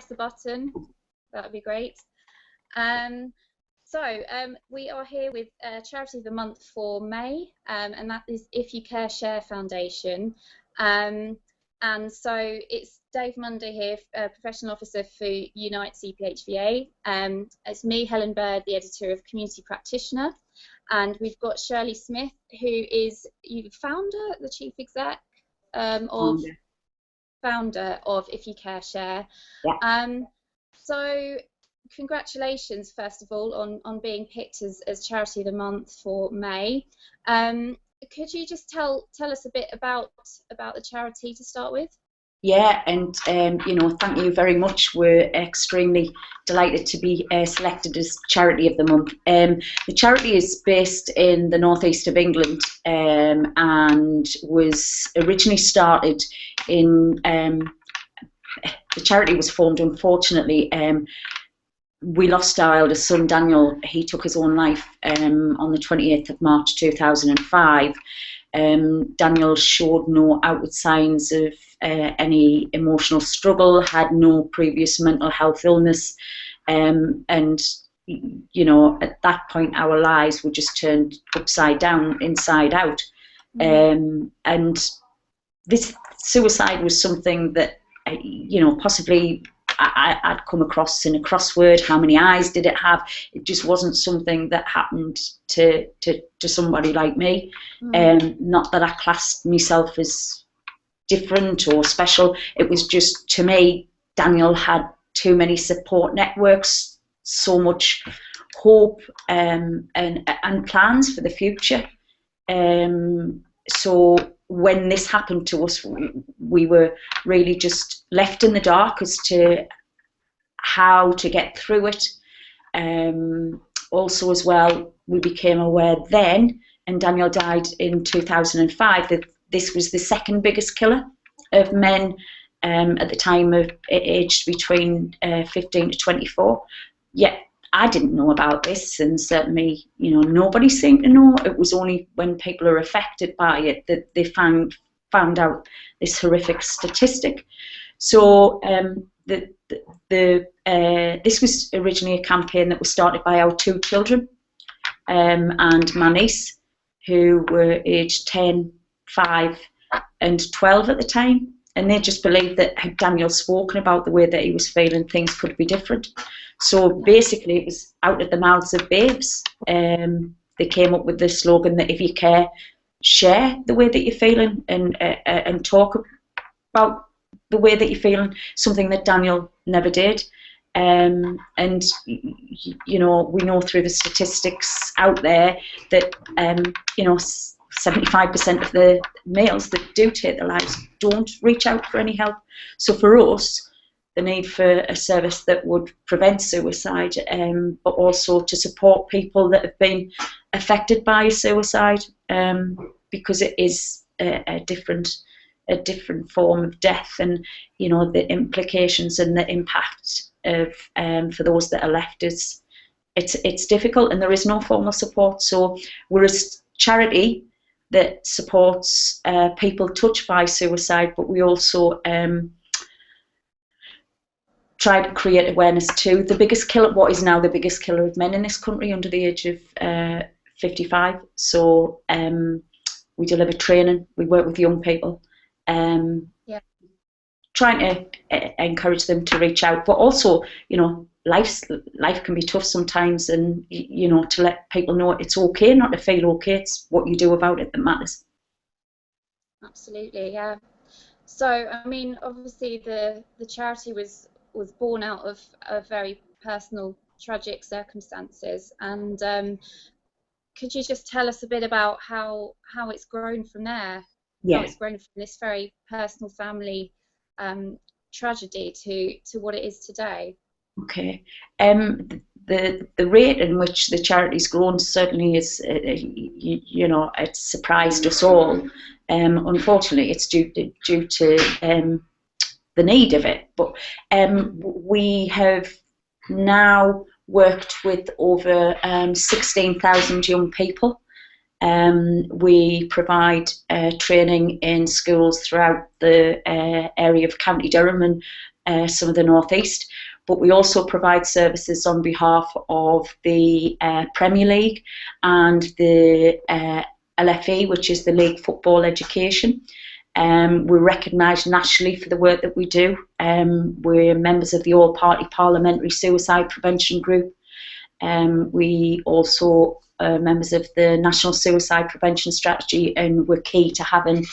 the button, that would be great. We are here with Charity of the Month for May, and that is If You Care Share Foundation. And so it's Dave Munday here, Professional Officer for Unite CPHVA. It's me, Helen Bird, the Editor of Community Practitioner. And we've got Shirley Smith, who is the Chief Exec founder of If You Care Share. Yeah. So congratulations, first of all, on being picked as Charity of the Month for May. Could you just tell us a bit about the charity to start with? Yeah, and thank you very much. We're extremely delighted to be selected as Charity of the Month. The charity is based in the northeast of England and was originally started in. The charity was formed, unfortunately. We lost our eldest son, Daniel. He took his own life on the 28th of March 2005. Daniel showed no outward signs of any emotional struggle, had no previous mental health illness, and at that point our lives were just turned upside down, inside out. And this suicide was something that possibly I'd come across in a crossword. How many eyes did it have? It just wasn't something that happened to somebody like me. Not that I classed myself as different or special. It was just, to me, Daniel had too many support networks, so much hope and plans for the future. So when this happened to us, we were really just left in the dark as to how to get through it. Also, as well, we became aware then, and Daniel died in 2005, that this was the second biggest killer of men at the time of aged between 15 to 24. Yet I didn't know about this, and certainly, nobody seemed to know. It was only when people are affected by it that they found out this horrific statistic. So this was originally a campaign that was started by our two children and my niece, who were aged 10, 5 and 12 at the time. And they just believed that had Daniel spoken about the way that he was feeling, things could be different. So basically it was out of the mouths of babes. They came up with the slogan that if you care, share the way that you're feeling and talk about the way that you're feeling, something that Daniel never did. And we know through the statistics out there that 75% of the males that do take their lives don't reach out for any help. So for us, the need for a service that would prevent suicide, but also to support people that have been affected by suicide, because it is a different form of death, and the implications and the impact of for those that are left it's difficult, and there is no formal support. So we're a charity that supports people touched by suicide, but we also try to create awareness to what is now the biggest killer of men in this country under the age of 55. So we deliver training, we work with young people, trying to encourage them to reach out, but also, life can be tough sometimes, and to let people know it's okay not to feel okay. It's what you do about it that matters. Absolutely, yeah. So, I mean, obviously the charity was born out of very personal, tragic circumstances, and could you just tell us a bit about how it's grown from there? Yeah. How it's grown from this very personal family tragedy to what it is today. Okay. The rate in which the charity's grown certainly is, it's surprised us all. Unfortunately, it's due to the need of it. But we have now worked with over 16,000 young people. We provide training in schools throughout the area of County Durham, and some of the North East. But we also provide services on behalf of the Premier League and the LFE, which is the League Football Education. We're recognised nationally for the work that we do. We're members of the All-Party Parliamentary Suicide Prevention Group. We also are members of the National Suicide Prevention Strategy, and we're key to having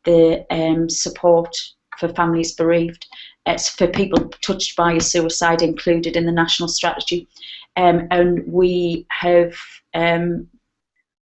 the support for families bereaved. It's for people touched by a suicide included in the national strategy. And we have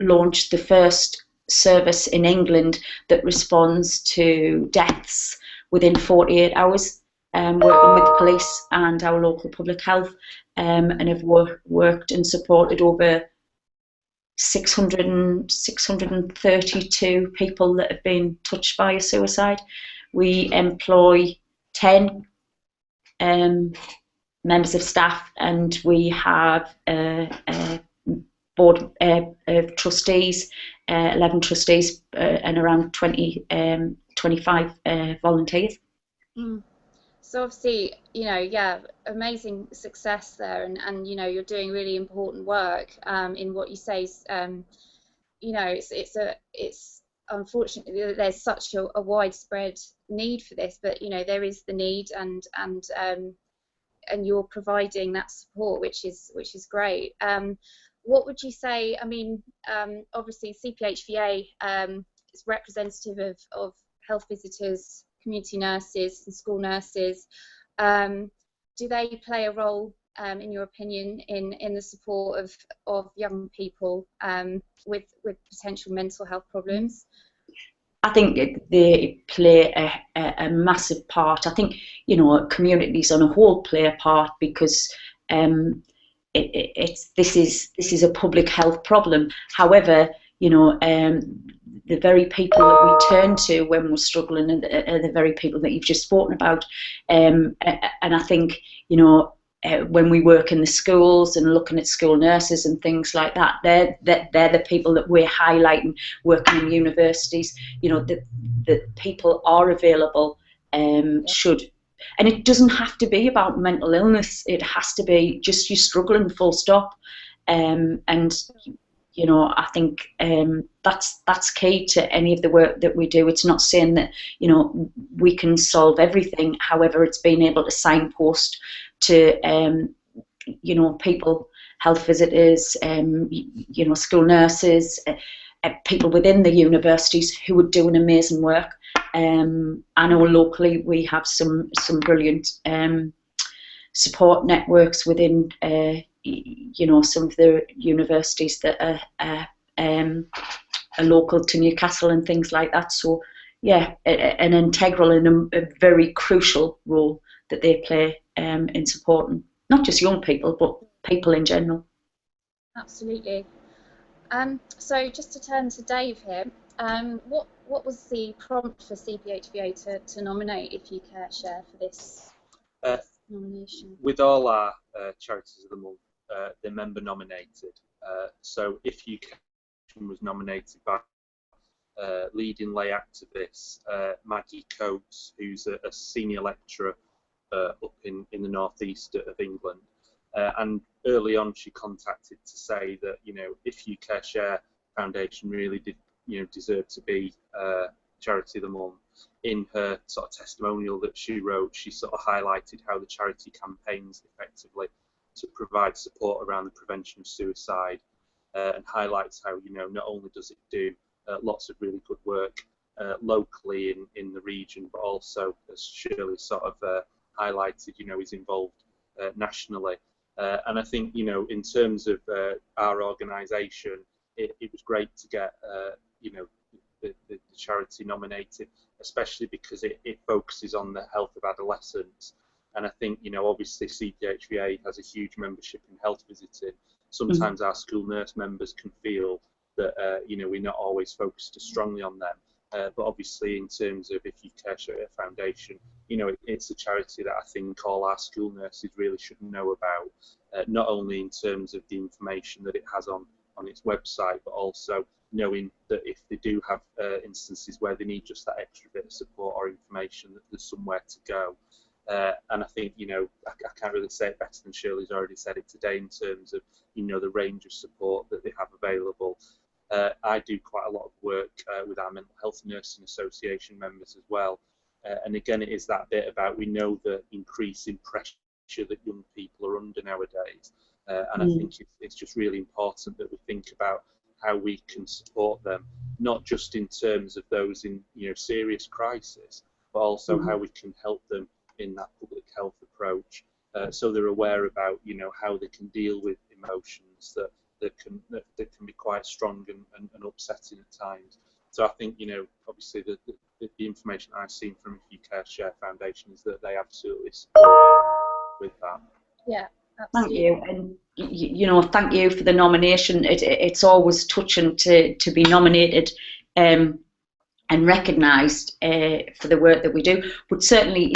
launched the first service in England that responds to deaths within 48 hours, working with police and our local public health, and have worked and supported over 632 people that have been touched by a suicide. We employ 10 members of staff, and we have a board of trustees, 11 trustees, and around 25 volunteers. So obviously, you know, yeah, amazing success there, and you know, you're doing really important work in what you say. You know, it's unfortunately there's such a widespread need for this, but you know, there is the need, and you're providing that support, which is great. What would you say? I mean, obviously CPHVA is representative of health visitors, community nurses and school nurses. Do they play a role, in your opinion, in the support of young people with potential mental health problems? I think they play a massive part. I think, you know, communities on a whole play a part, because this is a public health problem. However, you know, the very people that we turn to when we're struggling are the very people that you've just spoken about. And I think, you know, when we work in the schools and looking at school nurses and things like that, they're the people that we're highlighting. Working in universities, you know, that people are available. Should, and it doesn't have to be about mental illness. It has to be just you struggling, full stop. And you know, I think that's key to any of the work that we do. It's not saying that, you know, we can solve everything. However, it's being able to signpost to you know, people, health visitors, you know, school nurses, people within the universities who are doing amazing work. I know locally we have some brilliant support networks within you know, some of the universities that are local to Newcastle and things like that. So yeah, an integral and a very crucial role that they play in supporting not just young people, but people in general. Absolutely. So just to turn to Dave here, what was the prompt for CPHVA to nominate If You Care Share for this nomination? With all our charities of the month, they're member nominated. So If You Care was nominated by leading lay activist Maggie Coates, who's a senior lecturer up in the northeast of England. And early on, she contacted to say that, you know, If You Care Share Foundation really did, you know, deserve to be charity of the month. In her sort of testimonial that she wrote, she sort of highlighted how the charity campaigns effectively to provide support around the prevention of suicide, and highlights how, you know, not only does it do lots of really good work locally in the region, but also, as Shirley sort of highlighted, you know, is involved nationally. And I think, you know, in terms of our organisation, it was great to get, you know, the charity nominated, especially because it focuses on the health of adolescents. And I think, you know, obviously CPHVA has a huge membership in health visiting. Sometimes our school nurse members can feel that, you know, we're not always focused as strongly on them. But obviously, in terms of If You Care Share Foundation, you know, it's a charity that I think all our school nurses really should know about, not only in terms of the information that it has on its website, but also knowing that if they do have instances where they need just that extra bit of support or information, that there's somewhere to go. And I think, I can't really say it better than Shirley's already said it today in terms of, the range of support that they have available. I do quite a lot of work with our Mental Health Nursing Association members as well. And again, it is that bit about, we know the increasing pressure that young people are under nowadays. And I think it's just really important that we think about how we can support them, not just in terms of those in serious crisis, but also how we can help them in that public health approach, so they're aware about how they can deal with emotions that can be quite strong and upsetting at times. So I think obviously the information I've seen from CPHVA Share Foundation is that they absolutely support with that. Yeah. Absolutely. Thank you, and thank you for the nomination. It's always touching to be nominated and recognised for the work that we do. But certainly,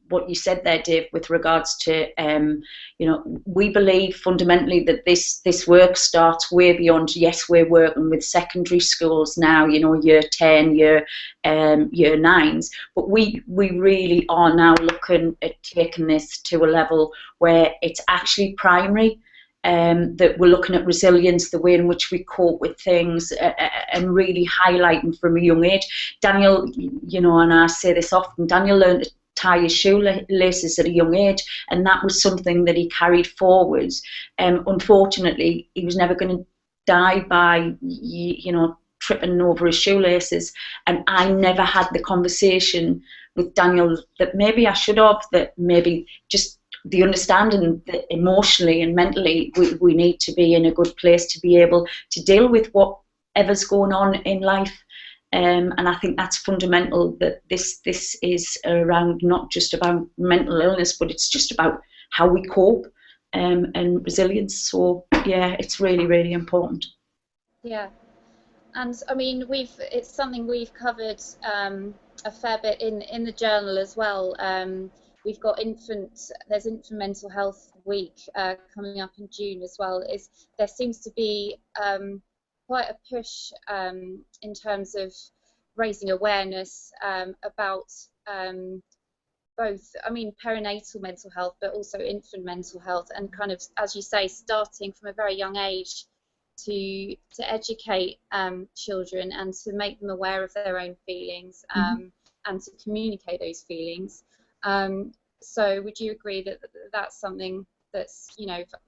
what you said there, Dave, with regards to, we believe fundamentally that this work starts way beyond. Yes, we're working with secondary schools now, year 10, year 9s, but we really are now looking at taking this to a level where it's actually primary. That we're looking at resilience, the way in which we cope with things, and really highlighting from a young age. Daniel, and I say this often, Daniel learned to tie his shoelaces at a young age, and that was something that he carried forwards. Unfortunately, he was never going to die by, tripping over his shoelaces, and I never had the conversation with Daniel that maybe I should have, that maybe just the understanding that emotionally and mentally we need to be in a good place to be able to deal with whatever's going on in life. And I think that's fundamental, that this is around not just about mental illness, but it's just about how we cope and resilience. So yeah, it's really, really important. Yeah. And I mean, it's something we've covered a fair bit in the journal as well. We've got there's Infant Mental Health Week coming up in June as well. There seems to be quite a push in terms of raising awareness about both, perinatal mental health, but also infant mental health, and kind of, as you say, starting from a very young age to educate children and to make them aware of their own feelings and to communicate those feelings. So would you agree that that's something that's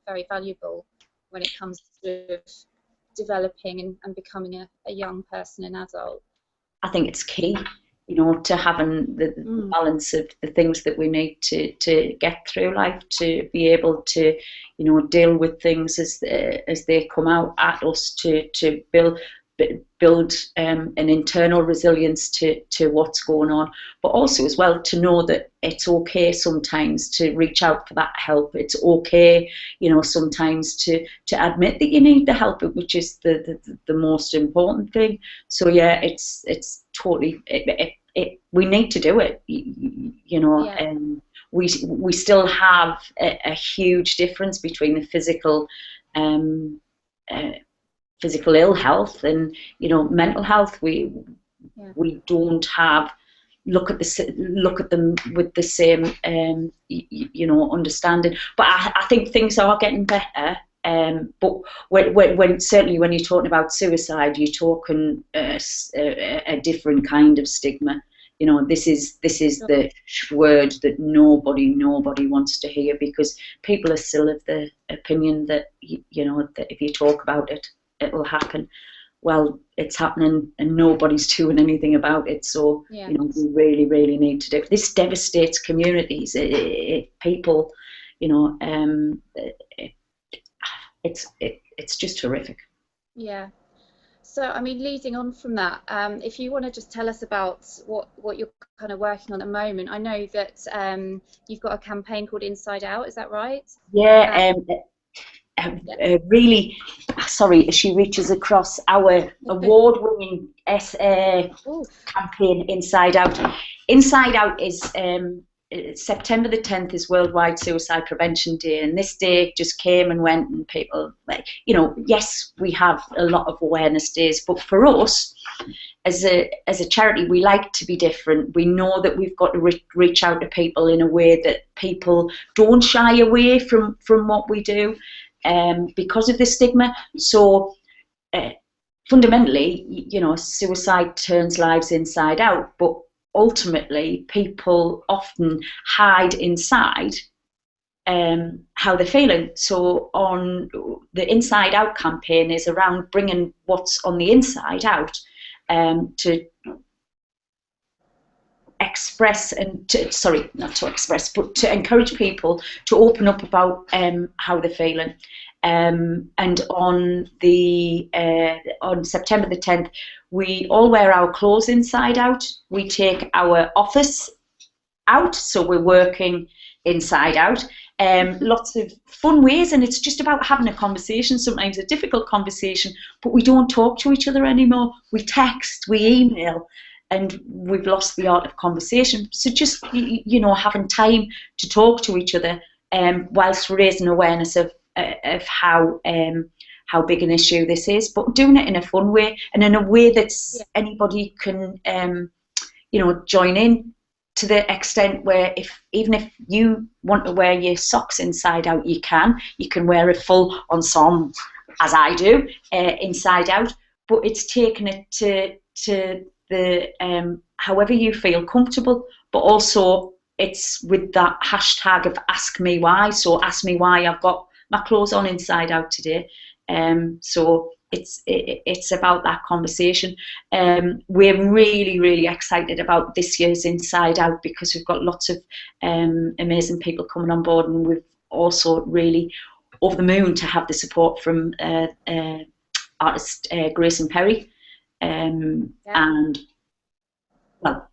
very valuable when it comes to developing and becoming a young person, an adult? I think it's key, to having the balance of the things that we need to get through life, to be able to deal with things as they come out at us, to build an internal resilience to what's going on, but also as well to know that it's okay sometimes to reach out for that help. It's okay, sometimes to admit that you need the help, which is the most important thing. So yeah, it's totally, we need to do it, Yeah. We still have a huge difference between the physical ill health and mental health. We don't have look at them with the same understanding. But I think things are getting better. But when certainly when you're talking about suicide, you're talking a different kind of stigma. This is the word that nobody wants to hear, because people are still of the opinion that that if you talk about it, it will happen. Well, it's happening and nobody's doing anything about it. So yeah. We really, really need to do. This devastates communities. People, it's just horrific. Yeah. So leading on from that, if you want to just tell us about what you're kind of working on at the moment. I know that you've got a campaign called Inside Out. Is that right? Yeah. Really, sorry, she reaches across our award-winning campaign, Inside Out. Inside Out is September the 10th is Worldwide Suicide Prevention Day, and this day just came and went, and people, yes, we have a lot of awareness days, but for us, as a charity, we like to be different. We know that we've got to reach out to people in a way that people don't shy away from what we do, because of the stigma. So fundamentally, you know, suicide turns lives inside out, but ultimately people often hide inside how they're feeling. So on the Inside Out campaign is around bringing what's on the inside out, to express and not to express, but to encourage people to open up about how they're feeling. And on September the 10th, we all wear our clothes inside out. We take our office out, so we're working inside out. Lots of fun ways, and it's just about having a conversation, sometimes a difficult conversation, but we don't talk to each other anymore. We text, we email, and we've lost the art of conversation. So just, you know, having time to talk to each other, whilst raising awareness of how big an issue this is, but doing it in a fun way, and in a way that's anybody can you know, join in, to the extent where even if you want to wear your socks inside out, you can wear a full ensemble, as I do, inside out, but it's taking it to the however you feel comfortable, but also it's with that hashtag of ask me why. So ask me why I've got my clothes on inside out today. So it's about that conversation. We're really excited about this year's Inside Out, because we've got lots of amazing people coming on board, and we've also really over the moon to have the support from artist Grace and Perry. And well,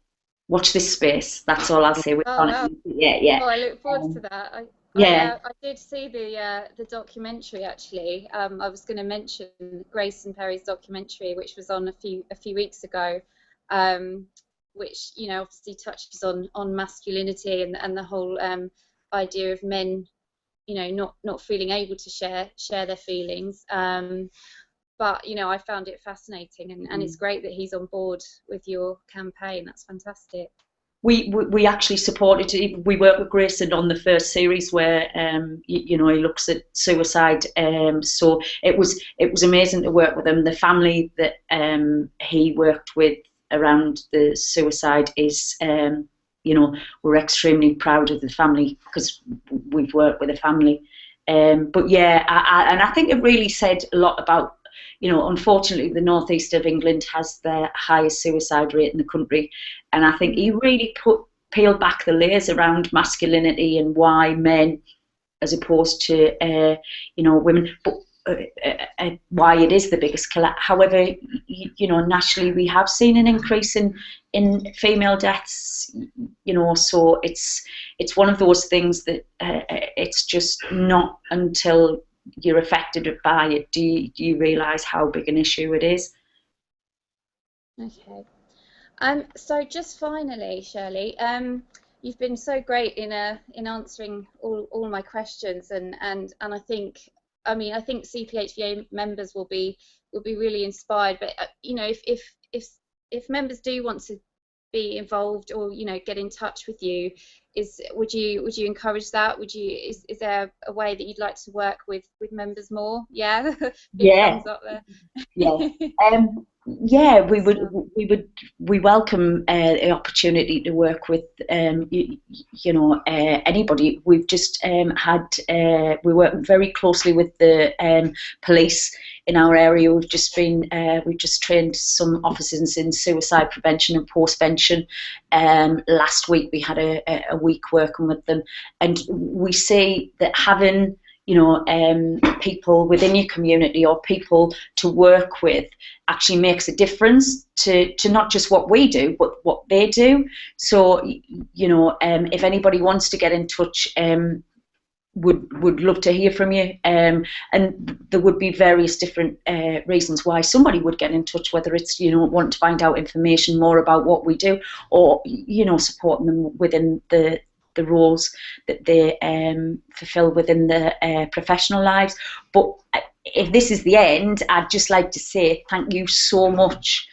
watch this space. That's all I'll say. Wow. Yeah. Oh, I look forward to that. I did see the documentary actually. I was going to mention Grace and Perry's documentary, which was on a few weeks ago, which, you know, obviously touches on masculinity and the whole idea of men, you know, not feeling able to share their feelings. But, you know, I found it fascinating, and it's great that he's on board with your campaign. That's fantastic. We actually supported. We worked with Grayson on the first series where you know, he looks at suicide. So it was amazing to work with him. The family that he worked with around the suicide is, you know, we're extremely proud of the family, because we've worked with a family. But yeah, and I think it really said a lot about, you know, unfortunately the northeast of England has the highest suicide rate in the country, and I think he really peeled back the layers around masculinity and why men, as opposed to you know, women, but why it is the biggest killer. However, you know, nationally we have seen an increase in female deaths, you know, so it's one of those things that it's just not until you're affected by it do you realise how big an issue it is. Okay. So just finally, Shirley, you've been so great in answering all my questions, and I think CPHVA members will be really inspired. But you know, if members do want to be involved, or, you know, get in touch with you, would you encourage that? Is there a way that you'd like to work with members more? Yeah. Big thumbs up there. Yeah. Yeah, we welcome the opportunity to work with you know, anybody. We've just we work very closely with the police in our area. We've just trained some officers in suicide prevention and postvention. Last week we had a week working with them, and we see that having, you know, people within your community or people to work with actually makes a difference to not just what we do, but what they do. So, you know, if anybody wants to get in touch, would love to hear from you. And there would be various different reasons why somebody would get in touch, whether it's, you know, want to find out information more about what we do, or, you know, supporting them within the roles that they fulfill within their professional lives. But if this is the end, I'd just like to say thank you so much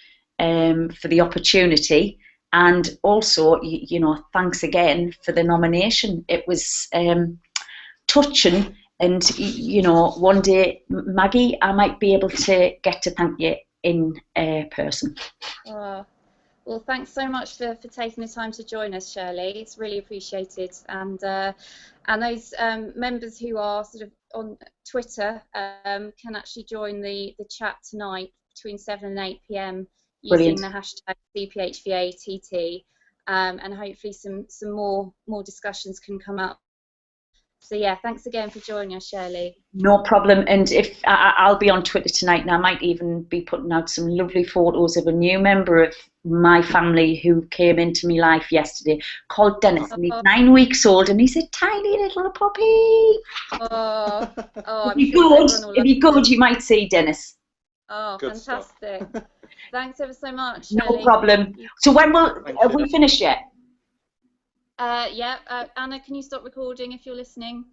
for the opportunity, and also, you know, thanks again for the nomination. It was touching, and you know, one day, Maggie, I might be able to get to thank you in person. Well, thanks so much for taking the time to join us, Shirley. It's really appreciated. And those members who are sort of on Twitter can actually join the chat tonight between 7 and 8 p.m. using the hashtag CPHVATT, and hopefully some more discussions can come up. So yeah, thanks again for joining us, Shirley. No problem. And if I'll be on Twitter tonight, and I might even be putting out some lovely photos of a new member of my family who came into my life yesterday, called Dennis, and he's 9 weeks old, and he's a tiny little puppy. If you go, you might see Dennis. Oh, good, fantastic! Thanks ever so much, Shirley. No Shirley. problem. So when have we finished yet? Yeah, Anna, can you stop recording if you're listening?